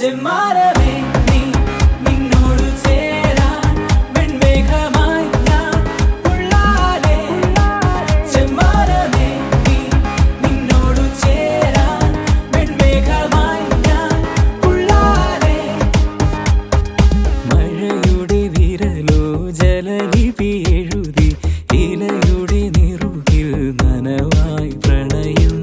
ചെമ്മാനമേ നീ നിന്നോട് ചേരാൻ വെൺമേഘമായി ഞാൻ ഉള്ളാലേ ചെമ്മാനമേ നീ നിന്നോട് ചേരാൻ വെൺമേഘമായി ഞാൻ ഉള്ളാലേ മഴയുടെ വിരലോ ജലലിപി എഴുതി ഇലയുടെ നിറുകിൽ നനവായി പ്രണയം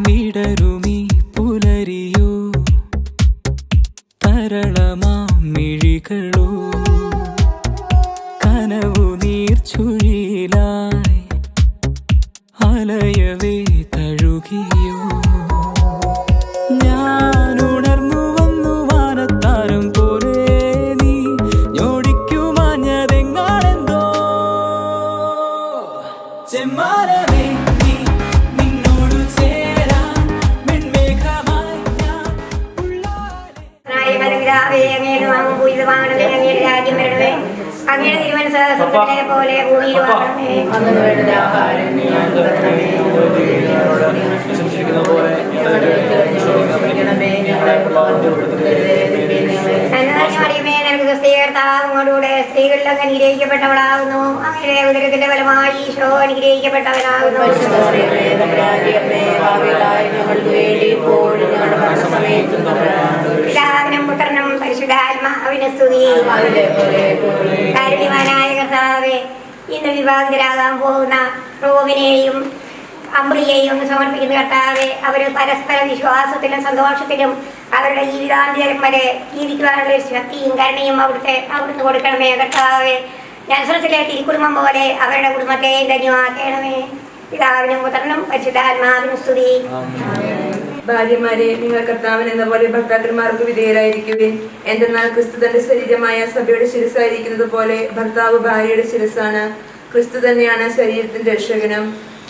വിടരുമീ പുലരിയോ തരളമാം മിഴികളോ കനവു നീർച്ചുഴിയിലായി അലയവേ തഴുകിയോ ഞാൻ ഉണർന്നു വന്നു വാനത്താരം പോലെ നീ ഞോടിക്കുമാഞ്ഞതെങ്ങാണെന്തോ ചെമ്മാനമേ നീ നിന്നോട് ചേരാൻ വെൺമേഘമായി ഞാൻ ഉള്ളാലേ അങ്ങയുടെ വാങ്ങും പൂജിതമാകണമേ അങ്ങയുടെ രാജ്യം വരണമേ അങ്ങയുടെ തിരുമനസ് സ്വർഗ്ഗത്തിലെ പോലെ ഭൂമിയിൽ വാങ്ങണമേ അറിയുമേ നിനക്ക് ക്രിസ്തീകർത്താവുകൊണ്ടുകൂടെ സ്ത്രീകളിൽ അങ്ങ് അനുഗ്രഹിക്കപ്പെട്ടവളാകുന്നു അങ്ങയുടെ ഉദരത്തിന്റെ ഫലമായി ഈശോ അനുഗ്രഹിക്കപ്പെട്ടവനാകുന്നു പിതാവിനും പുത്രനും പരിശുദ്ധാത്മാവിനും സ്തുതി കാരുണ്യവാനായ കർത്താവേ ഇന്ന് വിവാഹിതരാകാൻ പോകുന്ന റോബിനെയും അമ്രിയെയും സമർപ്പിക്കുന്ന കർത്താവെ അവർ പരസ്പര വിശ്വാസത്തിലും സന്തോഷത്തിലും അവരുടെ ജീവിതാന്ത്യം വരെ ജീവിക്കുവാനുള്ള ശക്തിയും കരുണയും അവിടുന്ന് കൊടുക്കണമേ കർത്താവെ നസ്രത്തിലെ തിരുക്കുടുംബം പോലെ അവരുടെ കുടുംബത്തെ ധന്യമാക്കണമേ പിതാവിനും പുത്രനും പരിശുദ്ധാത്മാവിനും സ്തുതി. ഭാര്യമാരെ നിങ്ങൾ കർത്താവിന് എന്ന പോലെ ഭർത്താക്കന്മാർക്ക് വിധേയരായിരിക്കുവിൻ. എന്തെന്നാൽ ക്രിസ്തു തന്റെ ശരീരമായ സഭയുടെ ശിരസായിരിക്കുന്നത് പോലെ ഭർത്താവ് ഭാര്യയുടെ ശിരസാണ്. ക്രിസ്തു തന്നെയാണ് ശരീരത്തിന്റെ രക്ഷകനും.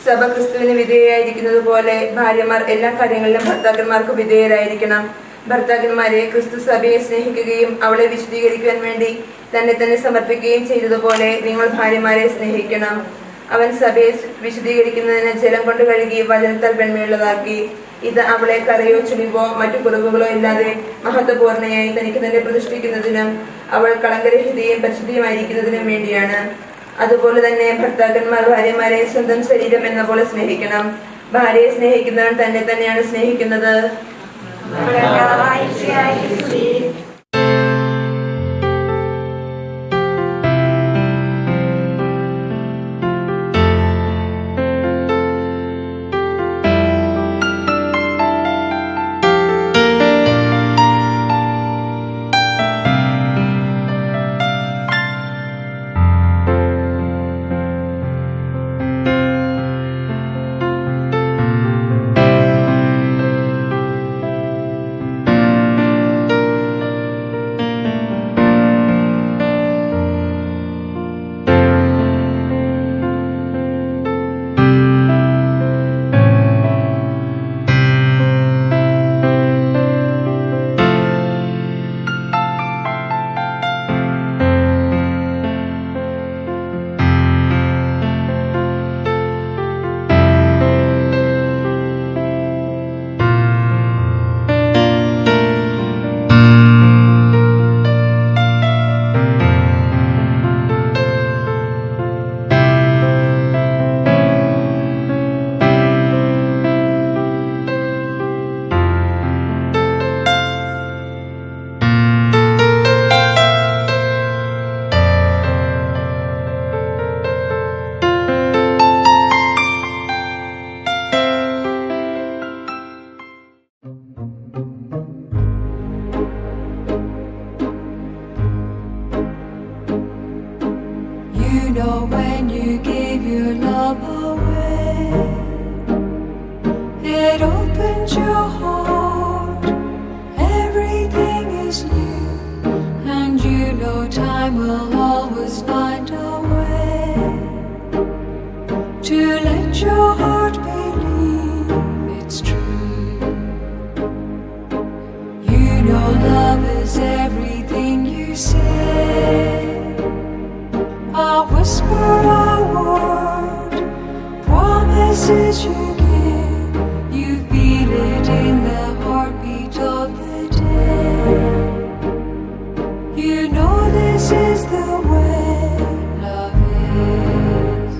സഭ ക്രിസ്തുവിന് വിധേയരായിരിക്കുന്നത് പോലെ ഭാര്യമാർ എല്ലാ കാര്യങ്ങളിലും ഭർത്താക്കന്മാർക്ക് വിധേയരായിരിക്കണം. ഭർത്താക്കന്മാരെ ക്രിസ്തു സഭയെ സ്നേഹിക്കുകയും അവളെ വിശദീകരിക്കുവാൻ വേണ്ടി തന്നെ സമർപ്പിക്കുകയും ചെയ്തതുപോലെ നിങ്ങൾ ഭാര്യമാരെ സ്നേഹിക്കണം. അവൻ സഭയെ വിശദീകരിക്കുന്നതിന് ജലം കൊണ്ട് കഴുകി വചനത്താൽ വെണ്മയുള്ളതാക്കി. ഇത് അവളെ കരയോ ചുളിവോ മറ്റു കുറവുകളോ ഇല്ലാതെ മഹത്വപൂർണയായി തനിക്ക് തന്നെ പ്രതിഷ്ഠിക്കുന്നതിനും അവൾ കളങ്കരഹിതയും പരിശുദ്ധിയുമായിരിക്കുന്നതിനും വേണ്ടിയാണ്. അതുപോലെ തന്നെ ഭർത്താക്കന്മാർ ഭാര്യമാരെ സ്വന്തം ശരീരം എന്ന പോലെ സ്നേഹിക്കണം. ഭാര്യയെ സ്നേഹിക്കുന്നവൻ തന്നെ തന്നെയാണ് സ്നേഹിക്കുന്നത്. It opens your heart, everything is new, and you know time will always find a way to let your heart believe it's true. You know love is everything you say, a whisper, a word, promises you give. You feel it in the heartbeat of the day. You know this is the way love is.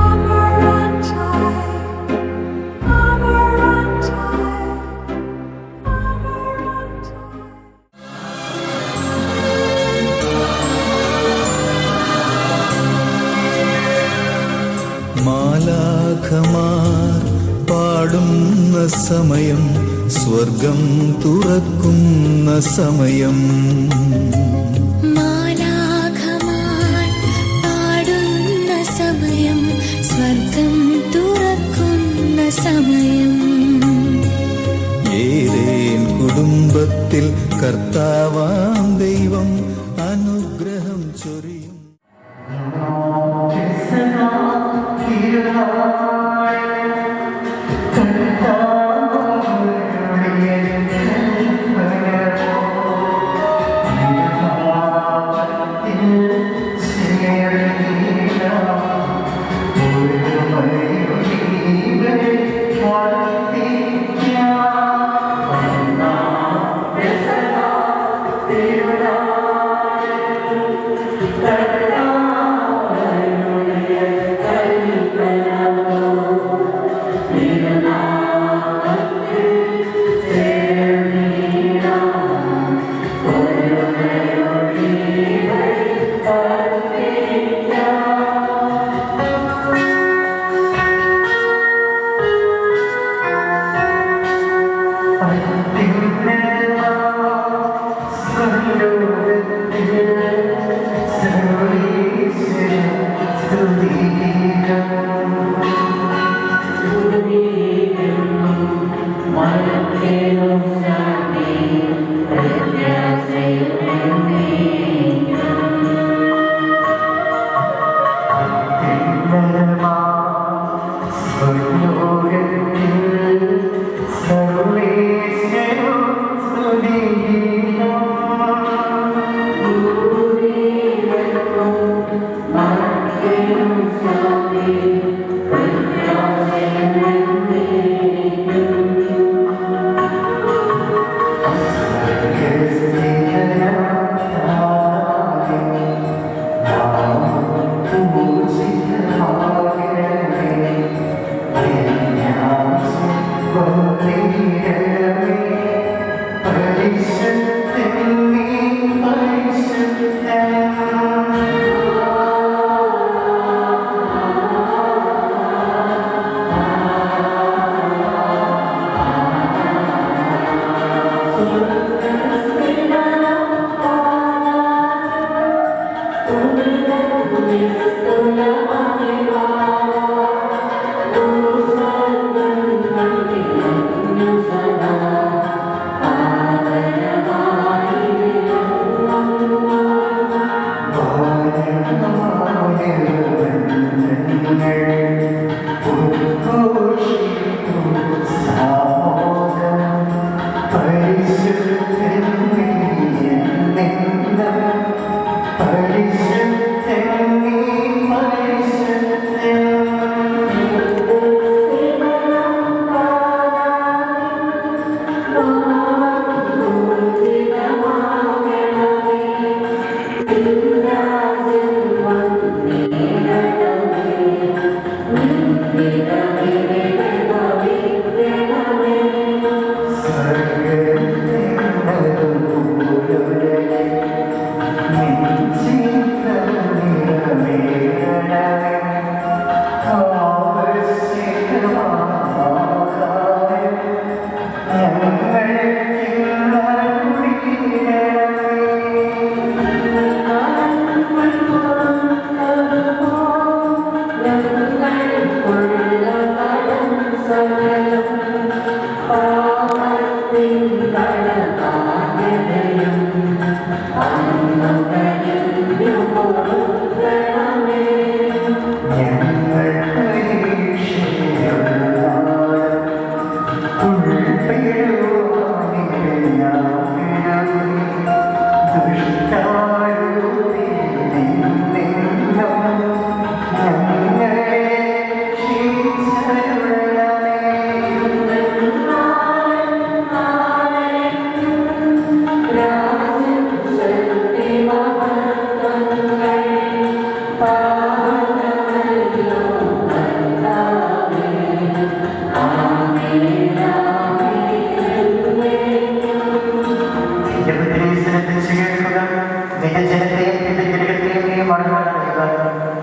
Amarantine, Amarantine, Amarantine. മാലാഖമാർ പാടുന്ന സമയം, സ്വർഗം തുറക്കുന്ന സമയം. മാലാഖമാർ പാടുന്ന സമയം, സ്വർഗം തുറക്കുന്ന സമയം. ഏലേൻ കുടുംബത്തിൽ കർത്താവാം ദൈവം അനുഗ്രഹം ചൊരിയും. Yeah.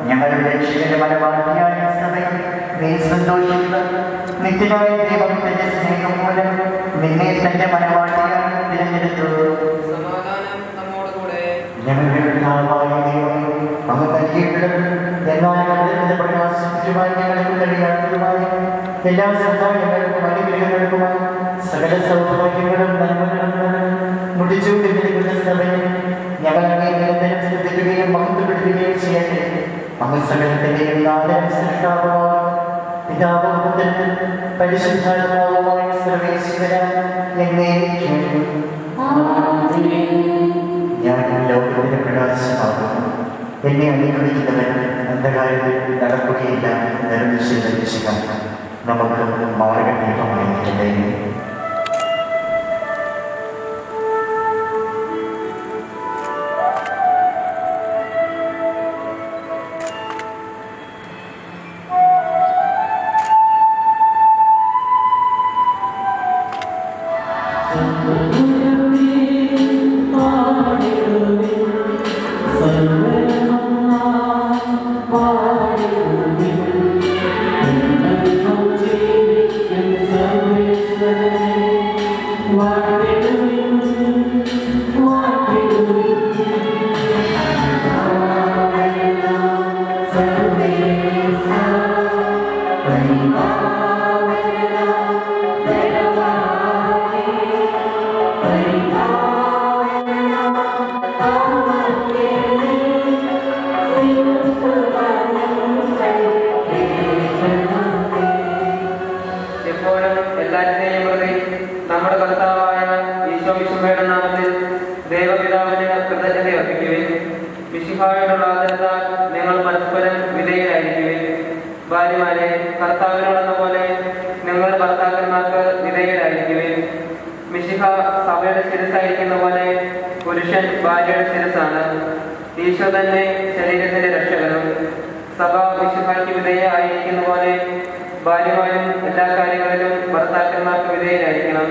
ഞങ്ങളുടെ രക്ഷകന്റെ മനവാദിയായ സഭയിൽ നീ സന്തോഷിക്കുക. നിത്യനായ ദൈവം തന്റെ സ്നേഹം മൂലം നിന്നെ തന്റെ മനവാദിയായി തിരഞ്ഞെടുത്തു. ഞങ്ങളുടെ കർത്താവായ ദൈവം അങ്ങ് നൽകിയിട്ടുള്ളത് എന്നാൽ പ്രകാശിക്കുവാൻ ഞങ്ങൾക്ക് കഴിയാത്തതുമായ എല്ലാ സഹായങ്ങൾക്കും അനുഗ്രഹങ്ങൾക്കുമായി സകല സൗഭാഗ്യങ്ങളും നന്മകളും മുടിച്ചൂടി നിൽക്കുന്ന സഭയിൽ ഞങ്ങൾ അങ്ങേ നിരന്തരം ശ്രദ്ധിക്കുകയും മഹത്വപ്പെടുത്തുകയും ചെയ്യട്ടെ. അങ്ങ് സകലത്തിന്റെയും നാഥനും സൃഷ്ടാവുമായ പിതാവും പുത്രനും പരിശുദ്ധാത്മാവുമായ സർവേശ്വരൻ എന്നേക്കും. ഞാൻ ലോകത്തിന്റെ പ്രകാശമാകുന്നു. എന്നെ അനുഗ്രഹിക്കുന്നവൻ അന്ധകാരത്തിൽ നടക്കുകയില്ല. നിർദ്ദേശിക്കാൻ നമുക്ക് മാർഗദീപമായിട്ടുണ്ട്. നമ്മുടെ കർത്താവായ ഈശോമിശിഹായുടെ നാമത്തിൽ ദൈവപിതാവിന് കൃതജ്ഞത അർപ്പിക്കുവിൻ. മിശിഹായോടുള്ള ആദരത്താൽ നിങ്ങൾ പരസ്പരം വിധേയരായിരിക്കുവിൻ. ഭാര്യമാരെ, കർത്താവിനോടെന്ന പോലെ നിങ്ങൾ ഭർത്താക്കന്മാർക്ക് വിധേയരായിരിക്കുവിൻ. മിശിഹ സഭയുടെ ശിരസായിരിക്കുന്ന പോലെ പുരുഷൻ ഭാര്യയുടെ ശിരസാണ്. ഈശോ തന്നെ ശരീരത്തിന്റെ രക്ഷകനും. സഭ മിശിഹായ്ക്ക് വിധേയമായിരിക്കുന്ന പോലെ ഭാര്യമാരും എല്ലാ കാര്യങ്ങളിലും ഭർത്താക്കന്മാർക്ക് വിധേയരായിരിക്കണം.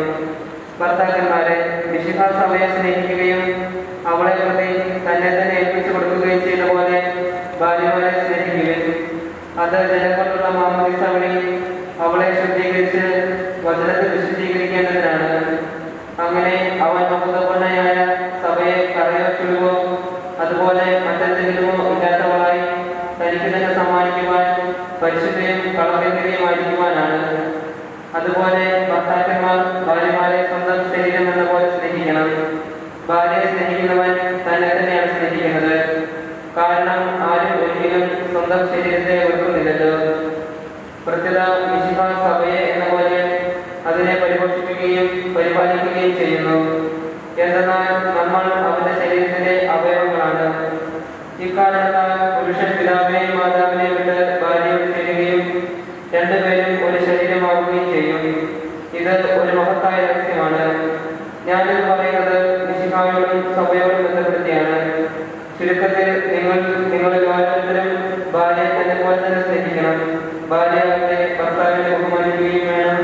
ഭർത്താക്കന്മാരെ, മിശിഹ സഭയെ സ്നേഹിക്കുകയും അവളെ പ്രതി തന്നെ തന്നെ ഏൽപ്പിച്ചു കൊടുക്കുകയും ചെയ്ത പോലെ ഭാര്യമാരെ സ്നേഹിക്കുകയും അത് ജലം കൊണ്ടുള്ള മാമോദീസ വഴി അവളെ ശുദ്ധീകരിച്ച് വചനത്തിൽ വിശുദ്ധീകരിക്കേണ്ടതിനാണ്. അങ്ങനെ അവൻ മഹത്വപൂർണ്ണയായ സഭയെ കറയോ ചുഴുവോ അതുപോലെ മറ്റെന്തെങ്കിലുമോ ഇല്ലാത്തവളായി തനിക്ക് തന്നെ സമ്മാനിക്കുവാൻ പരിശുദ്ധയും കളങ്കരയുമായിരിക്കുവാനാണ്. അതുപോലെ ഭർത്താക്കന്മാർ ഭാര്യമാരെ സ്വന്തം ശരീരം എന്ന പോലെ സ്നേഹിക്കണം. ഭാര്യയെ സ്നേഹിക്കുന്നവൻ തന്നെ തന്നെയാണ് സ്നേഹിക്കുന്നത്. കാരണം ആരും ഒരിക്കലും സ്വന്തം ശരീരത്തെ വെറുക്കുന്നില്ലല്ലോ. പ്രത്യേക മിശിഹ സഭയെ എന്ന പോലെ അതിനെ പരിപോഷിപ്പിക്കുകയും പരിപാലിക്കുകയും ചെയ്യുന്നു. എന്തെന്നാൽ നമ്മൾ അവന്റെ ശരീരത്തിന്റെ അവയവങ്ങളാണ്. ഇക്കാരണത്താൽ പുരുഷൻ പിതാവിനെയും മാതാവിനെയും വിട്ട് ഭാര്യയോട് ചേരുകയും രണ്ടുപേരും ഒരു ശരീരമാവുകയും ചെയ്യും. ഇത് ഒരു മഹത്തായ രഹസ്യമാണ്. ഞാനിത് പറയുന്നത് മിശിഹായോടും സഭയോടും ബന്ധപ്പെടുത്തിയാണ്. ചുരുക്കത്തിൽ നിങ്ങളിൽ ഓരോരുത്തരും ഭാര്യയെ തന്നെ പോലെ തന്നെ സ്നേഹിക്കണം. ഭാര്യ അവരുടെ ഭർത്താവിനെ ബഹുമാനിക്കുകയും വേണം.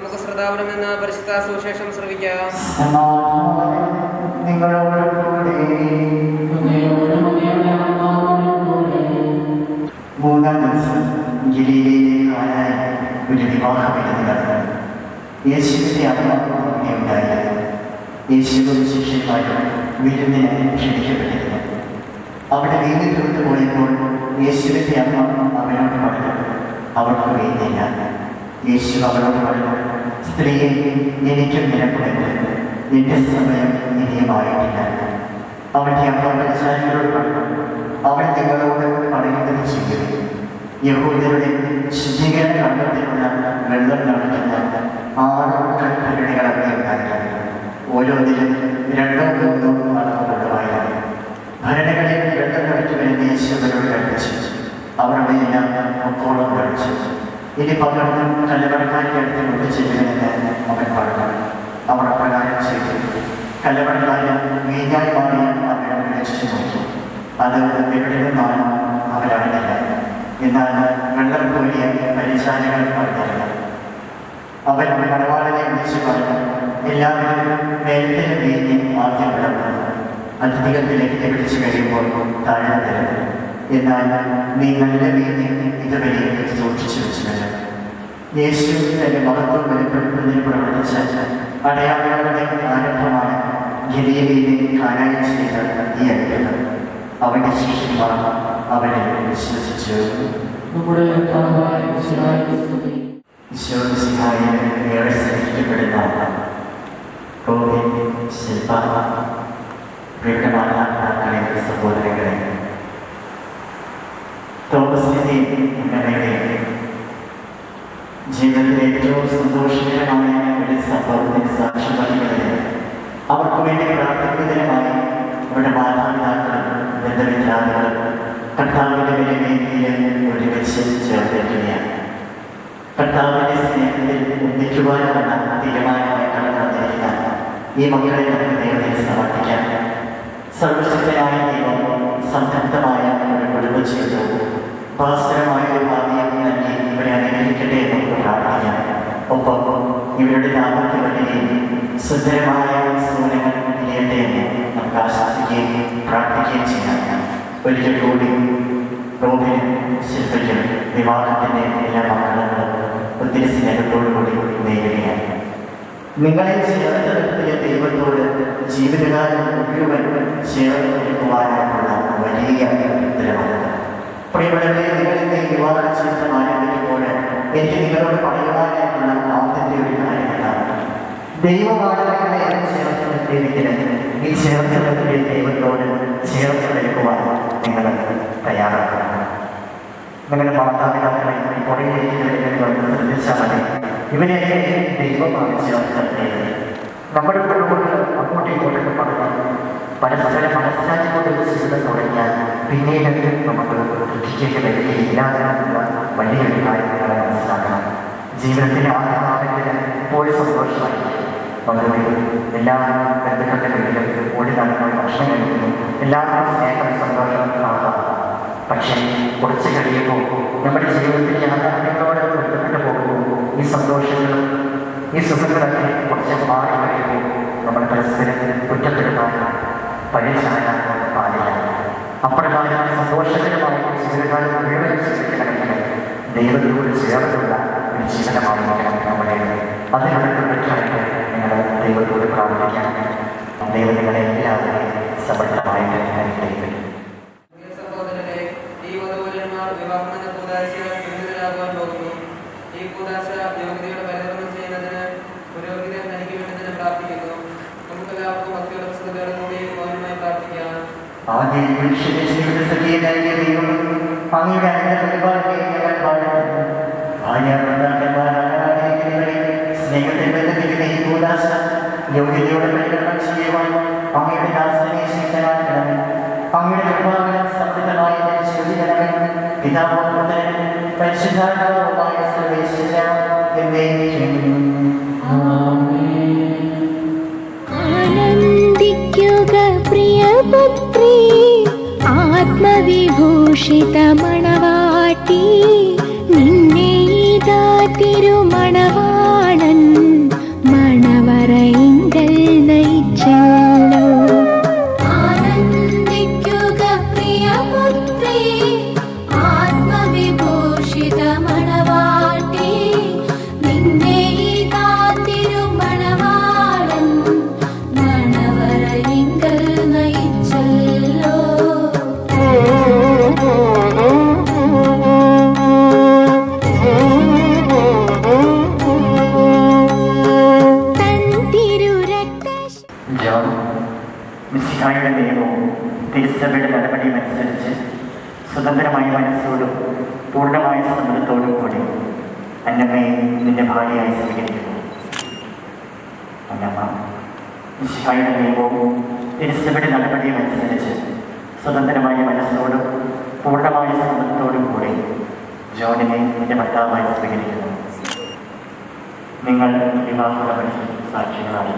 നമുക്ക് ശ്രദ്ധാപനം എന്ന പരിശുദ്ധ സുവിശേഷം ശ്രവിക്കാം. മൂന്നാം ദിവസം ഗലീലയിലേക്കാനായി ഒരു വിവാഹവിരുന്ന് നടന്നു. യേശുവിന്റെ അമ്മ അവിടെ ഉണ്ടായിരുന്നു. യേശുവും ശിഷ്യന്മാരും വിരുന്നിന് ക്ഷണിക്കപ്പെട്ടിരുന്നു. അവിടെ വീഞ്ഞ് തീർന്നു പോയപ്പോൾ യേശുവിന്റെ അമ്മ അവനോട് പറഞ്ഞു, അവൾക്ക് വീഞ്ഞില്ല. യേശു അവളോട് പറഞ്ഞു, സ്ത്രീയെ, എനിക്കും നിനക്കുമെന്ന്, നിന്റെ സമയം ഇനിയുമായിട്ടില്ല. അവന്റെ അമ്മ പരിചാരികളോട് പറഞ്ഞു, അവൻ നിങ്ങളോട് പറയുന്നത് ചെയ്യും. യഹൂദരുടെ ശുദ്ധീകരണ കണ്ടത്തിലുള്ള വെള്ളം നടത്തുന്ന 6 കൽഭരണികൾ അവിടെ ഉണ്ടായിരുന്നു. ഓരോന്നിലും 2-3 അളവുള്ളതായിരുന്നു. ഭരണികളിൽ വെള്ളം നടത്തുമെന്ന് യേശു അവരോട് കൽപ്പിച്ചു. അവർ അവയെല്ലാം ഒക്കോളം കഴിച്ചു. ഇനി പകർന്ന് കല്ലവടക്കാരുടെ അടുത്ത് കൊണ്ടുചെല്ലുമെന്ന് അവൻ പറഞ്ഞു. അവർ അപ്രകാരം ചെയ്തു. കല്ലവടക്കാരൻ വീഞ്ഞായി മാറി അവരെ വിളിച്ചു നോക്കി. അത് എവിടെ നിന്നാണ് അവരറിഞ്ഞില്ല. എന്നാൽ വെള്ളം കോരിയ പരിചാരകർ പറഞ്ഞില്ല. അവൻ മണവാളനെ വിളിച്ചു പറഞ്ഞു, എല്ലാവരും നേരത്തെ വീഞ്ഞ് ആദ്യം വിളമ്പുന്നു, അധികത്തിലേക്ക് പിടിച്ചു കഴിയുമ്പോൾ താഴെ തരുന്നു. എന്നാൽ നീ നല്ല വീഞ്ഞ് ഇതുവരെ സൂക്ഷിച്ചു വെച്ചുവല്ലോ. യേശു തന്റെ മഹത്വം വെളിപ്പെടുത്തുന്നതിന് പ്രവർത്തിച്ച അടയാളങ്ങളുടെ ആരംഭമാണ് ഗലീലയിലെ കാനായിൽ ചെയ്ത ഈ അത്ഭുതം. അവന്റെ ശിഷ്യന്മാർ അവനെ വിശ്വസിച്ചു. ഏറെ സ്നേഹിക്കപ്പെടുന്ന ശില്പ സഹോദരങ്ങളെ, തോമസിന്റെ ഉന്നതയുടെ ജീവിതത്തിലെ ഏറ്റവും സന്തോഷകരമായ ഒരു സംഭവത്തിന് സാക്ഷ്യം പറയുന്നതിന് അവർക്ക് വേണ്ടി പ്രാർത്ഥിക്കുന്നതിനുമായി അവരുടെ മാതാപിതാക്കളും ബന്ധമില്ലാത്തവരും കർത്താവിന്റെ വേദിയിൽ ഒരുമിച്ച് ചേർന്നിരിക്കുകയാണ്. കർത്താവിന്റെ സ്നേഹത്തിൽ ഒന്നിക്കുവാനുള്ള തീരുമാനമായി കടന്നിരിക്കുന്ന ഈ മക്കളെ നമുക്ക് ദൈവത്തിൽ സമർപ്പിക്കാം. സർവശക്തനായ ദൈവം സംതൃപ്തമായ ഒരു കുടുംബജീവിതവും ഭാസ്കരമായ ഒരു ഭാവിയും നൽകി ഇവരെ അനുഗ്രഹിക്കട്ടെ എന്ന് നമുക്ക് പ്രാർത്ഥിക്കാം. ഒപ്പം ഇവരുടെ ദാമ്പത്യ വഴിയിൽ സുന്ദരമായ സൂര്യങ്ങൾ ഇരിയട്ടെ എന്ന് നമുക്ക് ആശംസിക്കുകയും പ്രാർത്ഥിക്കുകയും ചെയ്യാം. ഒരിക്കൽ കൂടി റോബിനും ശില്പയ്ക്കും വിവാഹത്തിന്റെ എല്ലാ മംഗളങ്ങളും ഒത്തിരി സ്നേഹത്തോടുകൂടി നേരുകയാണ്. നിങ്ങളെ ചേർത്ത് നിർത്തിയ ദൈവത്തോട് ജീവിതകാലം മുഴുവൻ ചേർത്ത് നിൽക്കുവാനുള്ള വലിയ ഉത്തരവാദിത്തം. പ്രിയപ്പെട്ടവരെ, നിങ്ങളിന്ന് വിവാഹ ജീവിതം ആരംഭിക്കുമ്പോൾ എനിക്ക് നിങ്ങളോട് പറയുവാനായിട്ടുള്ള ആദ്യത്തെ ഒരു കാര്യമാണ്, ദൈവമാണ് നിങ്ങളെ ചേർത്ത് നിർത്തിയിരിക്കുന്നത്. ഈ ചേർത്ത് നിർത്തിയ ദൈവത്തോട് ചേർത്ത് നിൽക്കുവാൻ നിങ്ങൾ തയ്യാറാക്കണം. നിങ്ങളുടെ മാതാപിതാക്കളെ കുറേ ശ്രദ്ധിച്ചാൽ മതി. ഇവരെയൊക്കെ ദൈവമാണ് ചേർത്ത് നിർത്തിയത്. നമ്മുടെ കുടുംബങ്ങൾ അങ്ങോട്ടും ഇങ്ങോട്ടൊക്കെ പറഞ്ഞ് പരസ്പരം മനസ്സിലാക്കിക്കൊണ്ട് ജീവിതം തുടങ്ങിയാൽ പിന്നീട് നമുക്ക് ദുഃഖിക്കേണ്ടി വരികയില്ലാതെന്നുള്ള വലിയൊരു കാര്യങ്ങളെ മനസ്സിലാക്കണം. ജീവിതത്തിലെ ആദ്യ കാലത്തിന് എപ്പോഴും സന്തോഷമായിരിക്കും. അവരുടെ എല്ലാ ബന്ധുക്കളുടെ വീട്ടിലും ഓടി നടക്കുന്ന ഭക്ഷണം കഴിക്കുന്നു, എല്ലാവരും സ്നേഹം സന്തോഷം കാണാം. പക്ഷേ കുറച്ച് കഴിയുമ്പോൾ നമ്മുടെ ജീവിതത്തിൽ യാഥാർത്ഥ്യങ്ങളോട് ബന്ധപ്പെട്ട് പോകുമ്പോൾ ഈ സന്തോഷങ്ങളും ഈ സുഖങ്ങളൊക്കെ കുറച്ച് മാറി കഴിയുമ്പോൾ നമ്മൾ പരസ്പരം കുറ്റപ്പെടുത്താൻ പരിചാരാൻ പാടില്ല. അപ്രകാരം സന്തോഷകരമായ ജീവിതകാലം മുഴുവൻ ജീവിക്കണമെങ്കിൽ ദൈവത്തോട് ചേർന്നുള്ള ഒരു ജീവിതമായിരിക്കണം നമ്മുടെ. അതിനുള്ള കൃപയ്ക്കായിട്ട് നിങ്ങൾ ദൈവത്തോട് പ്രാർത്ഥിക്കാൻ. ദൈവം നിങ്ങളെ എല്ലാവരെയും സമർത്ഥമായിട്ട് അനുഗ്രഹിക്കട്ടെ. സഹോദരരെ, ഈ വധൂവരന്മാർ വിവാഹം എന്ന കൂദാശയിൽ വിരുദ്ധരാകുവാൻ പോകുന്നു. ഈ കൂദാശ യോഗ്യതയുടെ പരിധർമ്മം ചെയ്യുന്നതിന് പുരോഹിതൻ നൽകി വേണ്ടതിന് പ്രാർത്ഥിക്കുന്നു. നമുക്കെല്ലാവർക്കും ഭക്തിയോടും ശ്രദ്ധയോടും കൂടി മൗനമായി പ്രാർത്ഥിക്കാം. ആദ്യം മനുഷ്യന്റെ ജീവിതത്തിലെ ദൈവം അങ്ങയുടെ അനന്ത പരിപാടിയെ ഞങ്ങൾ പാടുന്നു. സ്നേഹത്തിൽ ബന്ധത്തിലുള്ള ഈ കൂദാശ യോഗ്യതയോടെ പരികരണം ചെയ്യുവാൻ അങ്ങയുടെ ദാസനെ ശക്തനാക്കണമേ. അങ്ങയുടെ കൃപാവനം സമൃദ്ധമായി ചോദിക്കണമേ. പിതാവും പുത്രനും പരിശുദ്ധാത്മാവുമായ സർവേശ്വര എന്നേക്കും ആനന്ദിക്കുക പ്രിയപുത്രീ, ആത്മവിഭൂഷിത മണവാട്ടി, നിന്നെ ഇതാ തിരുമണവാളൻ മിശിഹായുടെ നിയമവും തിരുസഭയുടെ നടപടിയും അനുസരിച്ച് സ്വതന്ത്രമായ മനസ്സോടും പൂർണ്ണമായ സമ്മതത്തോടും കൂടി അന്നമ്മയെ നിന്റെ ഭാര്യയായി സ്വീകരിക്കുന്നു. അന്നമ്മ മിശിഹായുടെ നിയമവും തിരുസഭയുടെ നടപടിയും അനുസരിച്ച് സ്വതന്ത്രമായ മനസ്സോടും പൂർണ്ണമായ സമ്മതത്തോടും കൂടി ജോണിനെ നിന്റെ ഭർത്താവായി സ്വീകരിക്കുന്നു. നിങ്ങൾ വിവാഹോടപടി സാക്ഷികളാണ്.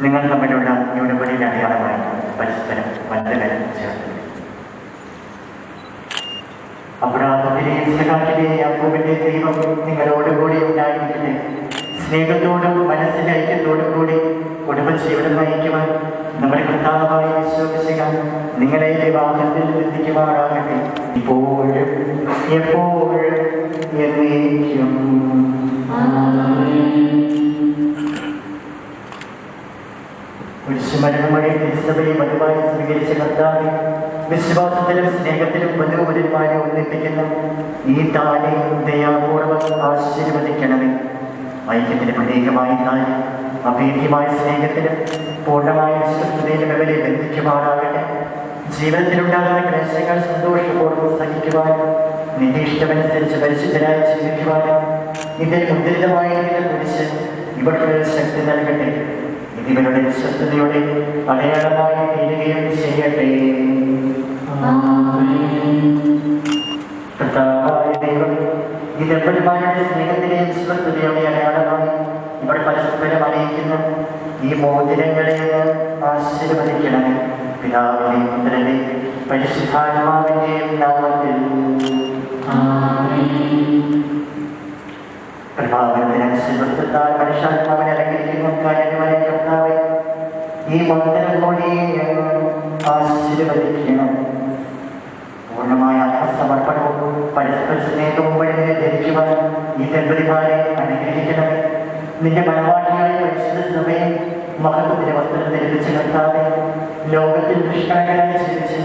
നിങ്ങൾ തമ്മിലുള്ള ഈ ഉടമ്പടിയുടെ അടയാളമായി പരസ്പരം ബന്ധകരം ചേർന്നു. അബ്രാഹത്തിലെയും ഇസ്ഹാക്കിലെയും യാക്കോബിന്റെയും ദൈവം നിങ്ങളോടുകൂടി ഉണ്ടായിരിക്കട്ടെ. സ്നേഹത്തോടും മനസ്സിന്റെ ഐക്യത്തോടും കൂടി കുടുംബജീവിതം നയിക്കുവാൻ നമ്മുടെ കർത്താവായ യേശുമിശിഹ നിങ്ങളെ വിവാഹത്തിൽ എത്തിക്കുമാറാകട്ടെ, ഇപ്പോഴും എപ്പോഴും എന്നേക്കും. കുരിശുമരണമഴ തിരുസഭയെ പതിവായി സ്വീകരിച്ച കർത്താവെ, വിശ്വാസത്തിലും സ്നേഹത്തിലും വധുവരന്മാരെ ഒന്നിപ്പിക്കുന്ന ഈ താനെ ദയാപൂർവ്വം ആശീർവദിക്കണമേ. ഐക്യത്തിന് പ്രത്യേകമായ താനെ അഭേദ്യമായ സ്നേഹത്തിലും പൂർണ്ണമായ വിശ്വസ്തയിലും അവരെ ബന്ധിക്കുമാറാകട്ടെ. ജീവിതത്തിലുണ്ടാകുന്ന ക്ലേശങ്ങൾ സന്തോഷപൂർവ്വം സഹിക്കുവാനും നിന്റെ ഇഷ്ടമനുസരിച്ച് പരിശുദ്ധരായി ജീവിക്കുവാനും ഇതിൽ മുദ്രിതമായിരിക്കുന്ന കുരിശ് ഇവരുടെ ശക്തി നൽകട്ടെ. ഇതിവരുടെ വിശ്വസ്തയുടെ അടയാളമായി തീരുകയും ചെയ്യട്ടെ. കർത്താവായ ദൈവം, ഈ ദമ്പതിമാരുടെ സ്നേഹത്തിലെയും വിശ്വസ്തയുടെ അടയാളമായി ഇവർ പരസ്പരം അറിയിക്കുന്ന ഈ മോതിരങ്ങളെ ആശീർവദിക്കണമേ. പിതാവിന്റെയും പുത്രന്റെയും പരിശുദ്ധാത്മാവിന്റെയും നാമത്തിൽ. പ്രഭാവത്തിനനുസരിച്ചാൽ മനുഷ്യാത്മാവിനെ അലങ്കരിക്കുന്ന കാര്യമായ കർത്താവേ, ഈ മോതിരം കൂടി ആശീർവദിക്കണം. പൂർണ്ണമായ ആത്മസമർപ്പണവും പരസ്പര സ്നേഹവും വഴി ധരിക്കുവാൻ ഈ ദമ്പതിമാരെ അനുഗ്രഹിക്കണമേ. നിന്റെ മനവാട്ടിയായ പരിശുദ്ധ സഭയെ മഹത്വത്തിന്റെ വസ്ത്രം ധരിപ്പിച്ച കർത്താവെ, ലോകത്തിൽ നിഷ്കളങ്കരായി ജീവിച്ച്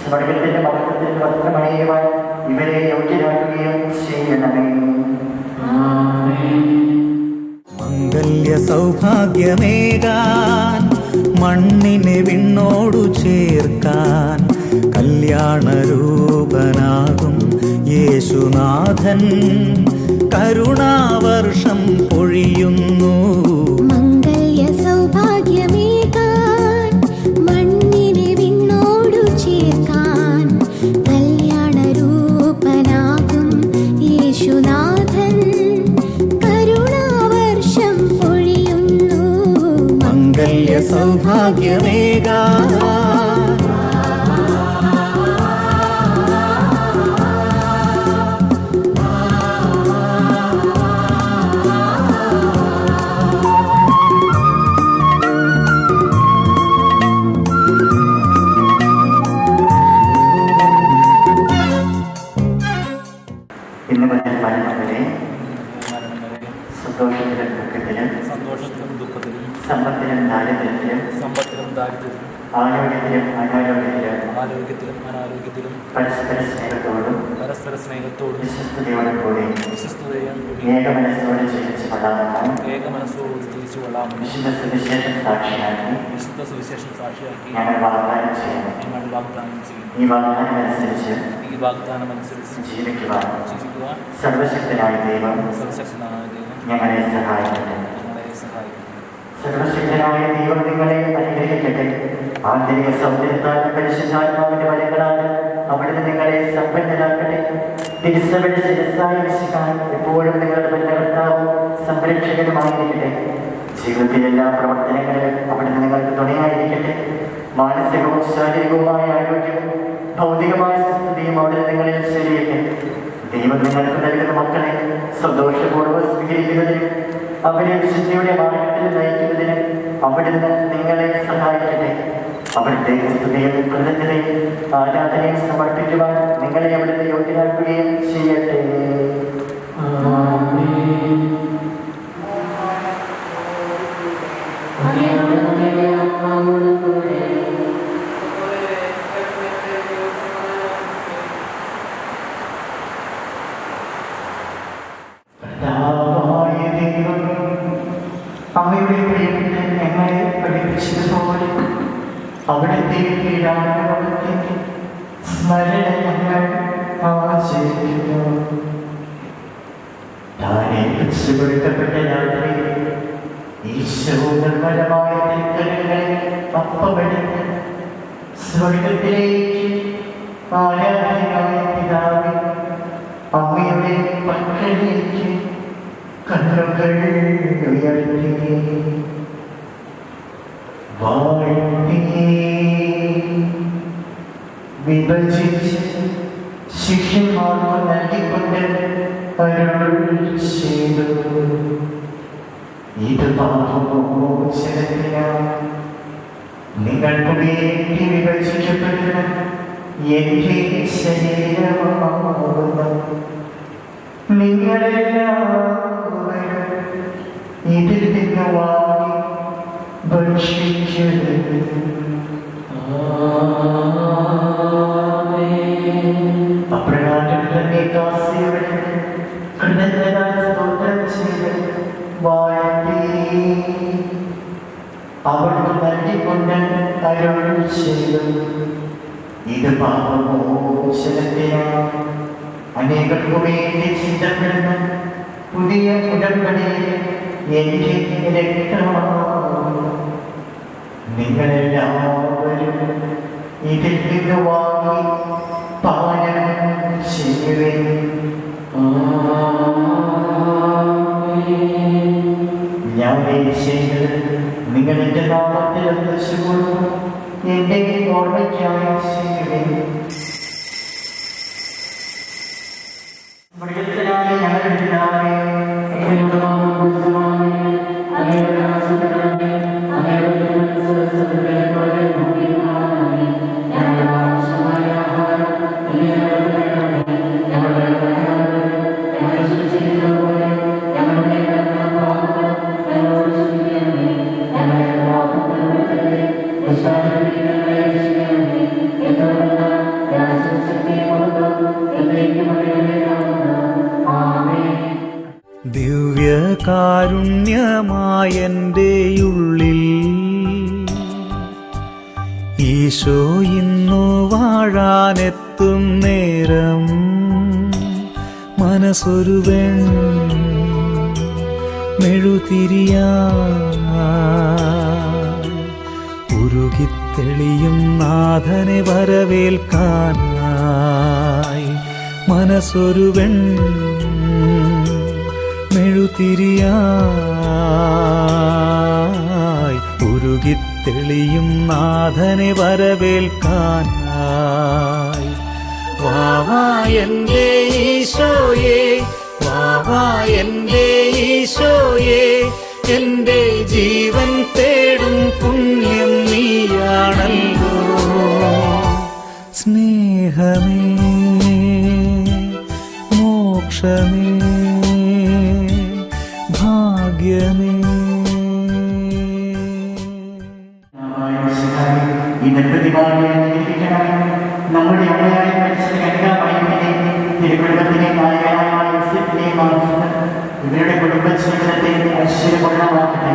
സ്വർഗത്തിന്റെ മഹത്വത്തിന്റെ വസ്ത്രമണിയുവാൻ ഇവരെ യോഗ്യരാക്കുകയും ചെയ്യണമേ. മംഗല്യ സൗഭാഗ്യമേകാൻ മണ്ണിനെ വിണ്ണോടു ചേർക്കാൻ കല്യാണരൂപനാകും യേശുനാഥൻ കരുണാവർഷം പൊഴിയുന്നു. മംഗല്യ സൗഭാഗ്യമേകാൻ മണ്ണിനെ വിണ്ണോടു ചേർക്കാൻ കല്യാണരൂപനാകും യേശുനാഥൻ കരുണാവർഷം പൊഴിയുന്നു. മംഗല്യ സൗഭാഗ്യമേകാൻ സമ്പത്തിലും ദാരിദ്ര്യത്തിലും ആരോഗ്യത്തിലും അനാരോഗ്യത്തിലും പരസ്പര സ്നേഹത്തോടും വിശ്വസ്തയോടും കൂടി ഏകമനസ്സോടെ ജീവിച്ചു കൊള്ളാമെന്ന് വിശുദ്ധ സുവിശേഷം സാക്ഷിയാക്കി ഞങ്ങൾ വാഗ്ദാനം ചെയ്യുന്നു. ഈ വാഗ്ദാനം അനുസരിച്ച് ജീവിക്കുവാൻ സർവശക്തനായ ദൈവം ഞങ്ങളെ സഹായിക്കട്ടെ. സർവശക്തനായ ദൈവം നിങ്ങളെ അനുഗ്രഹിക്കട്ടെ. ആന്തരിക സൗന്ദര്യത്താൽ പരിശുദ്ധാത്മാവിന്റെ വരങ്ങളാൽ അവിടുന്ന് നിങ്ങളെ സമ്പന്നരാക്കട്ടെ. തിരുസഭയുടെ ശിരസ്സായി വിശിക്കാൻ എപ്പോഴും നിങ്ങളുടെ ഭരണകർത്താവും സംരക്ഷകനുമായിരിക്കട്ടെ. ജീവിതത്തിലെ എല്ലാ പ്രവർത്തനങ്ങളിലും അവിടുന്ന് നിങ്ങൾക്ക് തുണയായിരിക്കട്ടെ. മാനസികവും ശാരീരികവുമായ ആരോഗ്യവും ഭൗതികമായ സുസ്ഥിതിയും അവിടുന്ന് നിങ്ങളിൽ ശരിയട്ടെ. ദൈവം നിങ്ങൾക്ക് നൽകുന്ന മക്കളെ സന്തോഷപൂർവ്വം സ്വീകരിക്കുന്നതിനും അവരെ വിശുദ്ധിയുടെ മാർഗത്തിൽ നയിക്കുന്നതിന് അവിടുന്ന് നിങ്ങളെ സഹായിക്കട്ടെ. അവിടുത്തെ സ്തുതിയും കൃതജ്ഞതയും ആരാധനയും സമർപ്പിക്കുവാൻ നിങ്ങളെ അവിടുന്ന് യോഗ്യരാക്കുകയും ചെയ്യട്ടെ. അങ്ങയുടെ പ്രിയപ്പെട്ട ഞങ്ങളെ പഠിപ്പിച്ചതുപോലെ അവിടുത്തെ പീഡാനുഭവത്തിന്റെ സ്മരണ ഞങ്ങൾ ആചരിക്കുന്നു. താൻ ഏൽപ്പിച്ചു കൊടുക്കപ്പെട്ട രാത്രി ഈശോ നിർമ്മലമായ തിരുക്കരങ്ങളിൽ അപ്പമെടുത്ത് സ്വർഗത്തിലേക്ക് ആരാധനായ പിതാവേ അങ്ങയുടെ പക്കലേക്ക് കണ്ണുകൾ ഉയർത്തി വാഴ്ത്തി വിഭജിച്ച് ശിഷ്യന്മാർക്ക് നൽകിക്കൊണ്ട് അരുൾ ചെയ്തു. ഇത് പാപമോചനത്തിനായി നിങ്ങൾക്ക് വേണ്ടി വിഭജിക്കപ്പെടുന്ന എന്റെ ശരീരമാകുന്നു. നിങ്ങളെല്ലാവരും ഇതിൽ നിന്ന് വാങ്ങി ഭക്ഷിക്കരുത്. അപ്രകാരം തന്നെ ദാസിയുടെ കൃതജ്ഞനായി സ്തോത്രം ചെയ്ത് വാഴ്ത്തി അവർക്ക് നൽകിക്കൊണ്ട് അരുൾ ചെയ്തു. ഇത് പാപമോചനത്തിനായി അനേകർക്കു വേണ്ടി ചിന്തപ്പെടുന്ന പുതിയ ഉടമ്പടിയിൽ എന്റെ രക്തമാകുന്നു. നിങ്ങളെല്ലാവരും ഇതിൽ നിന്ന് വാങ്ങി പാനം ചെയ്യുവേ. ഞാൻ ചെയ്തത് നിങ്ങൾ എന്റെ നാമത്തിൽ ഒന്നിച്ചുകൊള്ളും എന്റെ ഓർമ്മയ്ക്കായി ചെയ്യുവേ. മൃഗത്തിനായ ഞങ്ങളുടെ പിതാവേ, ദിവ്യകാരുണ്യമായെൻ്റെ ഉള്ളിൽ ഈശോ ഇന്നു വാഴാനെത്തും നേരം മനസ്സൊരുവൻ മെഴുതിരിയായി ഉരുകിത്തെളിയും നാഥനെ വരവേൽക്കാനായി മനസ്സൊരുവൻ മെഴുതിരിയായി ഉരുകിത്തെളിയും നാഥനെ വരവേൽക്കാനായി. വാവാ എൻ്റെ ഈശോയേ, വാവാ എൻ്റെ ഈശോയേ, എൻ്റെ ജീവൻ തേടും പുണ്യം നീയാണല്ലോ. സ്നേഹമേ, മോക്ഷമേ, ഭാഗ്യമേ. ഈ നിർവൃതിമാരെ നമ്മുടെ അമ്മയായ പരിശുദ്ധ കന്യാമറിയത്തിനെ തിരുക്കുടുംബത്തിലെ നായകനായ യോസേഫിനെയും ഇവരുടെ കുടുംബ ജീവിതത്തെ ഐശ്വര്യപൂർണ്ണമാക്കട്ടെ.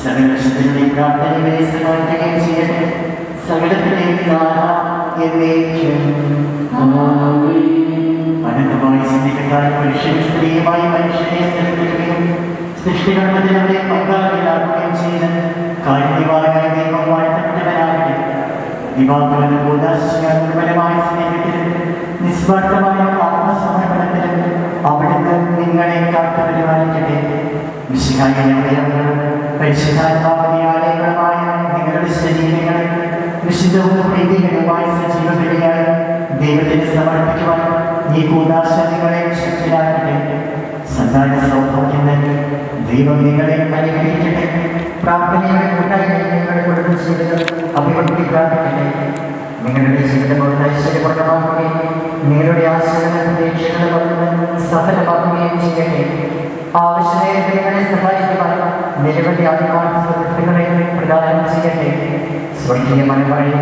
സകലക്ഷത്തിൻ്റെ പ്രാർത്ഥനകളെ സഹായിക്കുകയും ചെയ്യട്ടെ. സകലത്തിലേക്ക് അനന്തമായി സ്നേഹത്താൽ പുരുഷനും സ്ത്രീയുമായി മനുഷ്യനെ സൃഷ്ടിക്കുകയും സൃഷ്ടികർമ്മത്തിലൂടെ പങ്കാളികളാക്കുകയും ചെയ്ത് കാരുണ്യവാനായ ദൈവം വാഴ്ത്തപ്പെട്ടവനാകട്ടെ. വിവാഹവനും നിർമ്മലമായ സ്നേഹത്തിലും നിസ്വാർത്ഥമായ ആത്മസമർപ്പണത്തിലും അവിടുന്ന് നിങ്ങളെ കാത്തുപരിപാലിക്കട്ടെ. പരിശുദ്ധാത്മാവിന്റെ ആലയങ്ങളുമായ നിങ്ങളുടെ ശരീരങ്ങളെ വിശുദ്ധവും പ്രീതികരമായ സജീവബലിയായി ദൈവത്തിന് സമർപ്പിക്കുവാൻ ഈ കൂദാശ നിങ്ങളെ ശക്തരാക്കട്ടെ. സന്താന സൗഭാഗ്യം നൽകി ദൈവം നിങ്ങളെ അനുഗ്രഹിക്കട്ടെ. പ്രാർത്ഥനയുടെ കൂട്ടായ്മയിൽ നിങ്ങളുടെ കുടുംബ ജീവിതം അഭിവൃദ്ധി പ്രാപിക്കട്ടെ. നിങ്ങളുടെ ജീവിതം ഐശ്വര്യപ്രദമാക്കുകയും നിങ്ങളുടെ ആശയങ്ങൾ പ്രതീക്ഷകളും സഫലമാക്കുകയും ചെയ്യട്ടെ. ആവശ്യങ്ങളെ സഹായിക്കുവാൻ നിരവധി ആത്മാർത്ഥ സുഹൃത്തുക്കളെ പ്രദാനം ചെയ്യട്ടെ. സ്വർഗീയ മനമഴയിൽ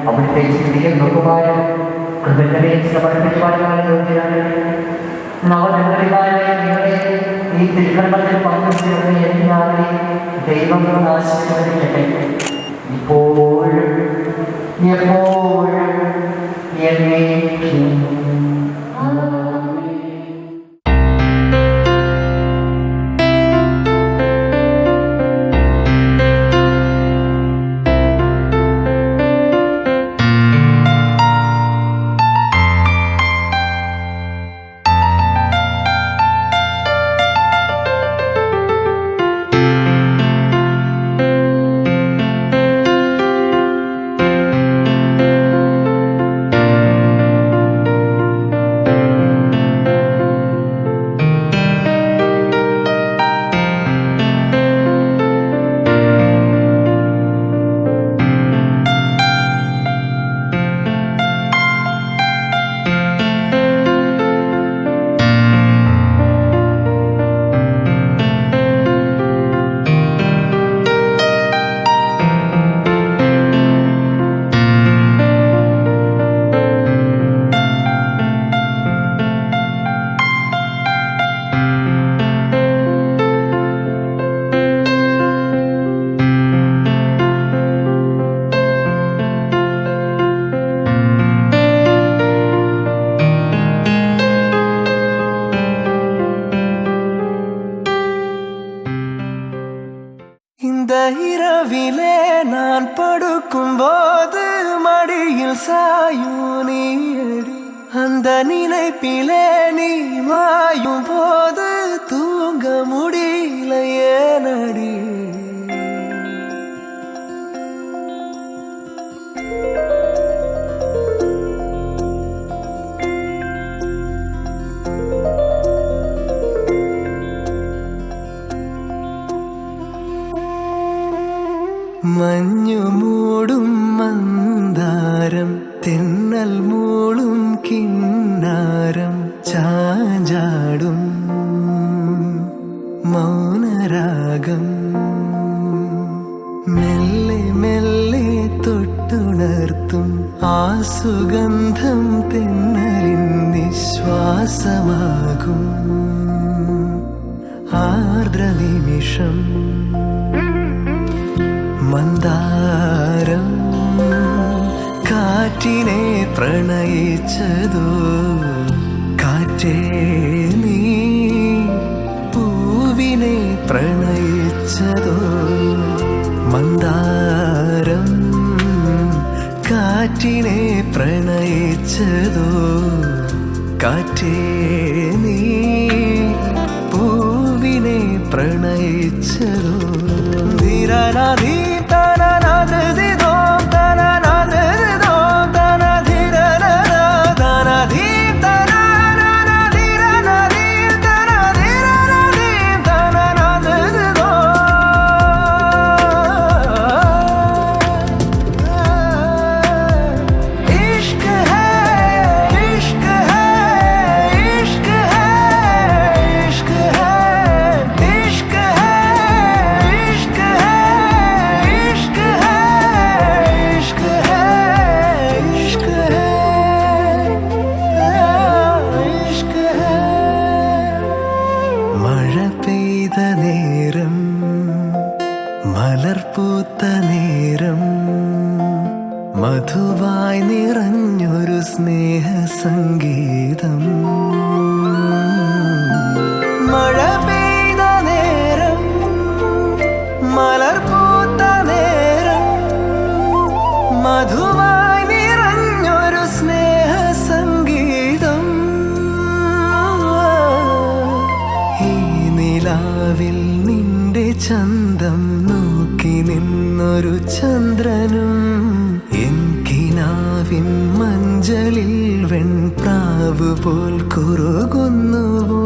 അവിടുത്തെ സ്ഥിതിയിൽ നോക്കുവാനും കൃതജ്ഞതയും സമർപ്പിക്കുവാനുമായ യോഗ്യരാണ്. നവദമ്പതികളായ നിങ്ങളെ ഈ തിരുക്കർമ്മത്തിൽ പങ്കുചേർന്ന് എല്ലാവരെയും ദൈവം ആശീർവദിക്കട്ടെ. ഇപ്പോഴും എപ്പോഴും എന്നേക്കും. இந்த இரவிலே நான் படுக்கும்போது மடியில் சாயும் நீயடி, அந்த நினைப்பிலே நீ மாயும் போது தூங்க முடியல ஏனடி. മഞ്ഞു മൂടും മന്ദാരം, തെന്നൽ മൂളും കിന്നാരം, ചാഞ്ചാടും മൗനരാഗം, മെല്ലെ മെല്ലെ തൊട്ടുണർത്തും ആ സുഗന്ധം തെന്നലിൻ നിശ്വാസമാകും ആർദ്ര നിമിഷം. മന്ദാരം കാറ്റിനെ പ്രണയിച്ചതോ, കാറ്റേ നീ പൂവിനെ പ്രണയിച്ചതോ. മന്ദാരം കാറ്റിനെ പ്രണയിച്ചതോ, കാറ്റേ നീ പൂവിനെ പ്രണയിച്ചതോ. ധീരനാധീ മലർപൂത്ത നേരം, മധുവായി നിറഞ്ഞൊരു സ്നേഹ സംഗീതം. മഴ പെയ്ത നേരം, മലർപൂത്ത നേരം, മധുവായി നിറഞ്ഞൊരു സ്നേഹ സംഗീതം. ഈ നിലാവിൽ നിന്റെ ചന്തം നോക്കി നിന്നൊരു ചന്ദ്രനും, എൻകിനാവിൻ മഞ്ചലിൽ വെൺപ്രാവ് പോൽ കുറുകുന്നുവോ.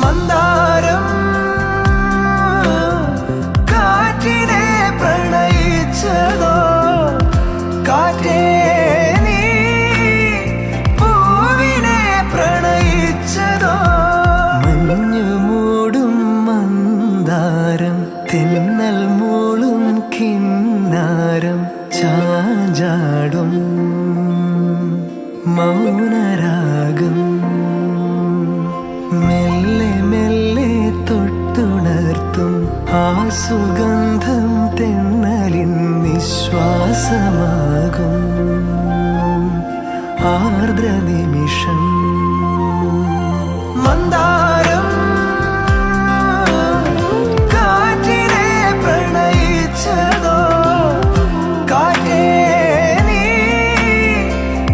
മന്ദാരം കാറ്റിനെ പ്രണയിച്ചതോ, കാറ്റേ നീ പൂവിനെ പ്രണയിച്ചതോ. മഞ്ഞു മൂടും മന്ദാരം, തെന്നൽ മൂളും കിന്നാരം, ചാഞ്ചാടും സുഗന്ധം തെന്നലിൻ നിശ്വാസമാകും ആർദ്ര നിമിഷം മന്ദാരം കാറ്റിനെ പ്രണയിച്ചതോ കാറ്റേ നീ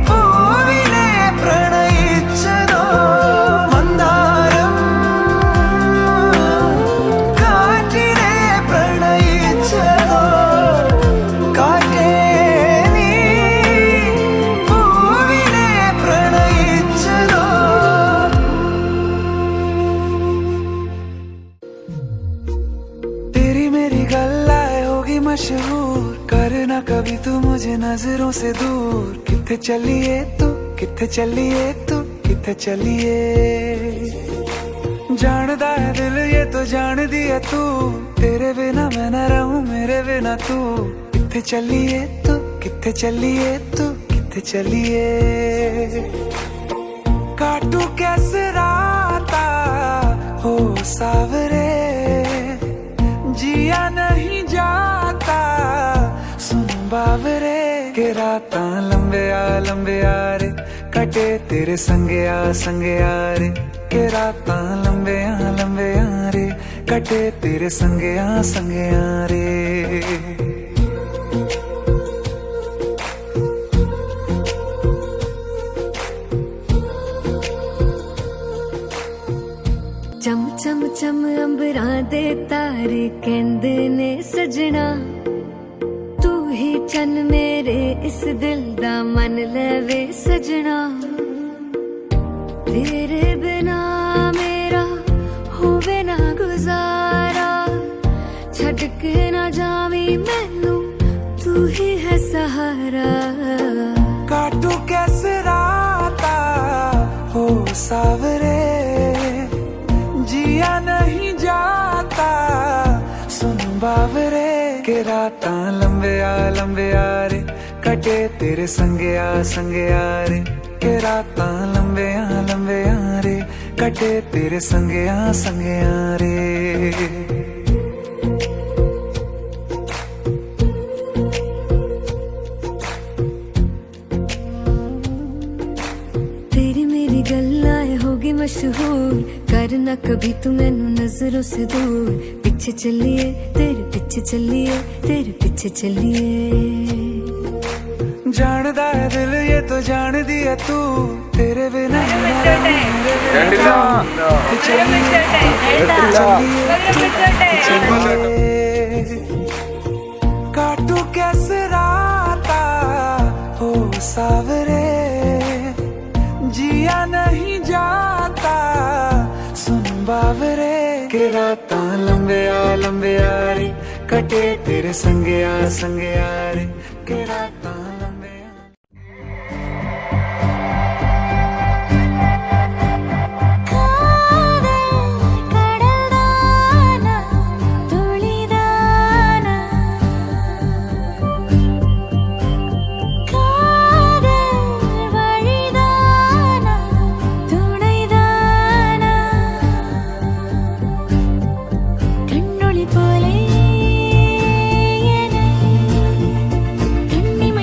പൂവിനെ പ്രണയിച്ചതോ മന്ദാരം കാറ്റിനെ പ്രണയിച്ചതോ കാറ്റേ നീ പൂവിനെ പ്രണയിച്ചതോ तेरी मेरी गल्लाए होगी मशहूर करना कभी तू मुझे नजरों से दूर किथे चलिए तू किथे चलिए तू किथे चलिए जानदा है दिल ये तो जान दिया तू तेरे बिना मैं न रहूं मेरे बिना तू किथे चलिए तू किथे चलिए तू किथे चलिए काटू कैसे राता हो सावरे जिया नहीं जाता सुन बावरे के रातां लंबे आ रे कटे तेरे संगे आ रे के रातां लंबे आ रे कटे तेरे संगे आ रे चम चम चम अंबरां दे तारे कहंदे ने सजना तू ही चन मेरे इस दिल दा मन लवे सजना तेरे बिना मेरा होवे ना गुजारा छड़ के ना जावी मैनू तू ही है सहारा काटू कैसे राता हो सावरे जिया नहीं जाता सुन बावरे के रातां लंबे आ रे कटे तेरे संगे आ रे के रातां लंबे आ रे कटे तेरे संगे आ रे तेरी मेरी गल्लाएं होगी मशहूर करना कभी तू मैनू नजरों से दूर पीछे चलिए तेरे पीछे चलिए तेरे पीछे चलिए जानदा है दिल ये तो जान दिया तू तेरे बिना काटू कैसे राता हो सावरे जिया नहीं जाता सुन बावरे के रातां लंबे आ रे कटे तेरे संगे आ रे के रातां लंबे கண்ணொளி போலே என்னை கண்ணிமை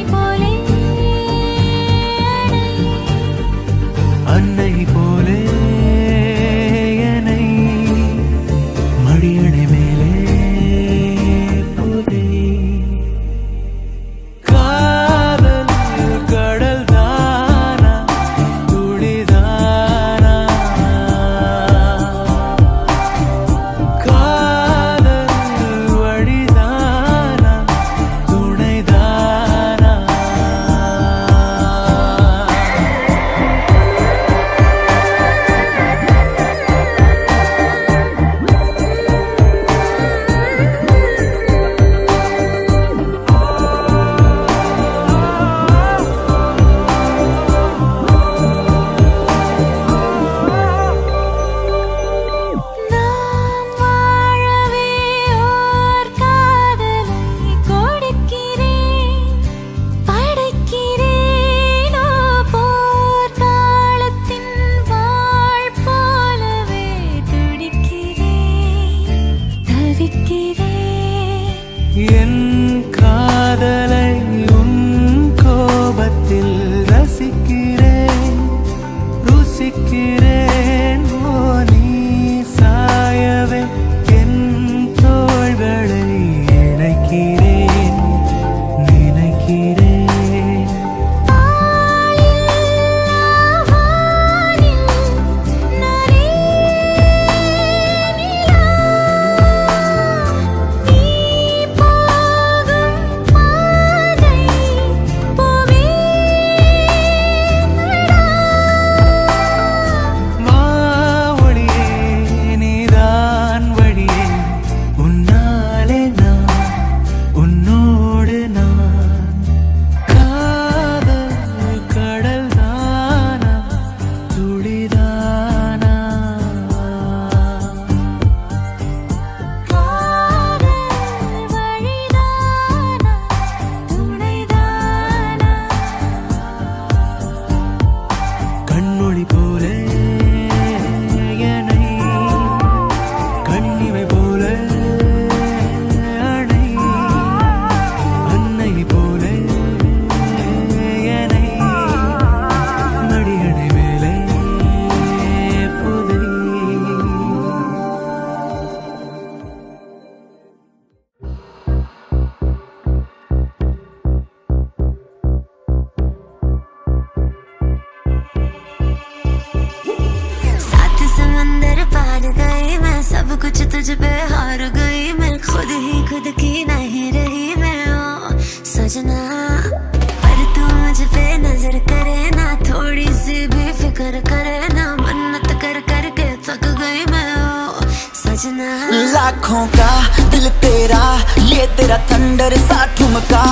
आँखों का दिल तेरा, ये तेरा थंडर सा ठुमका।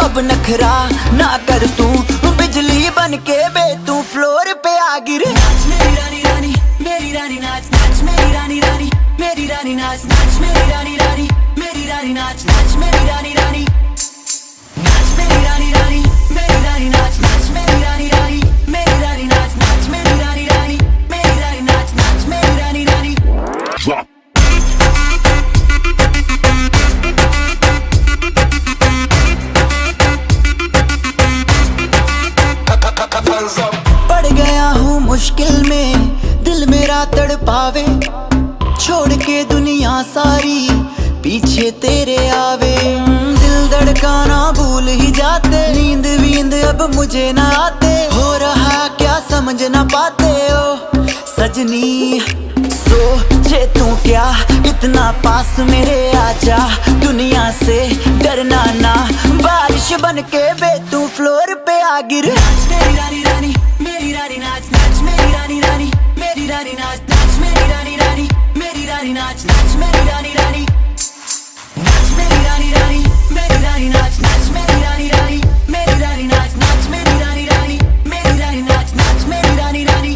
अब नखरा ना कर तू, बिजली बन के बे तू फ्लोर पे आ गिर। नाच मेरी रानी रानी, मेरी रानी नाच नाच मेरी रानी रानी, मेरी रानी नाच नाच मेरी रानी रानी, मेरी रानी नाच नाच मेरी रानी रानी, नाच मेरी रानी रानी, मेरी रानी नाच नाच मेरी रानी रानी, मेरी रानी नाच नाच मेरी रानी रानी, मेरी रानी नाच नाच मेरी रानी रानी। पड़ गया हूँ मुश्किल में, दिल मेरा तड़पावे, छोड़ के दुनिया सारी पीछे तेरे आवे। दिल धड़काना भूल ही जाते, नींद वींद अब मुझे ना आते, हो रहा क्या समझ ना पाते ओ सजनी। सोचे तू क्या इतना पास मेरे आजा, दुनिया से डरना ना, बारिश बन के बे तू फ्लोर पे आ गिर। नाच मेरी रानी रानी, मेरी रानी नाच नाच मेरी रानी रानी, मेरी रानी नाच नाच मेरी रानी रानी, मेरी रानी नाच नाच मेरी रानी रानी, नाच मेरी रानी रानी, मेरी रानी नाच नाच मेरी रानी रानी, मेरी रानी नाच नाच मेरी रानी रानी, मेरी रानी नाच नाच मेरी रानी रानी।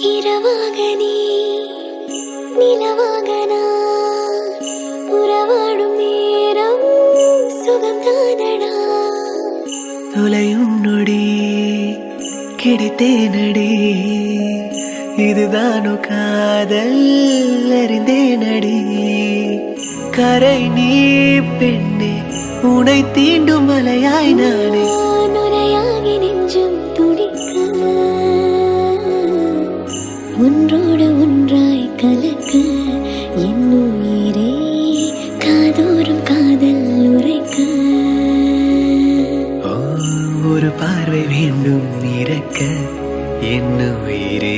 இரவாகனே நிலவாகனா உறவாடும் நேரம் சுகம்தானடா. தொலையும் நொடி கிடைத்தேனடி, இதுதானோ காதல் அறிந்தேனடி. கரை நீ பெண்ணே, உனை தீண்டும் மலையாய் நானே. நுரையாகி நெஞ்சம் துடிக்க, ஒன்றோடு ஒன்றாய் கலக்க, என் உயிரே காதோறும் காதல் உரைக்க. ஒரு பார்வை வேண்டும் இறக்க, என் உயிரே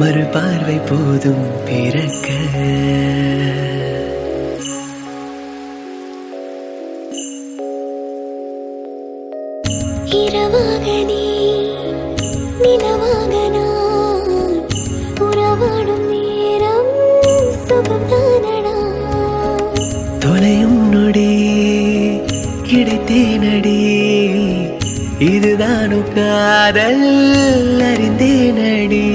மறு பார்வை போதும் பிறக்க. இரவாகனே நிலவாகனா உறவாடும் நேரம் சுகம்தானடா. தொலையும் நொடி கிடைத்தேனடி, இதுதானோ காதல் அறிந்தேனடி.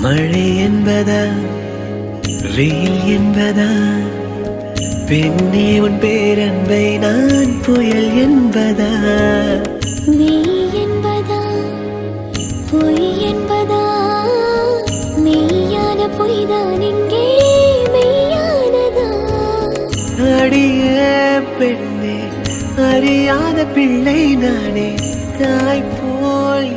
மழை என்பதா வெயில் என்பதா, பெண்ணே உன் பேரன்பை நான் புயல் என்பதா. மெய் என்பதா பொய் என்பதா, மெய்யான பொய்தான் இங்கே மெய்யானதா. அடியே பெண்ணே, அறியாத பிள்ளை நானே, தாய் போல்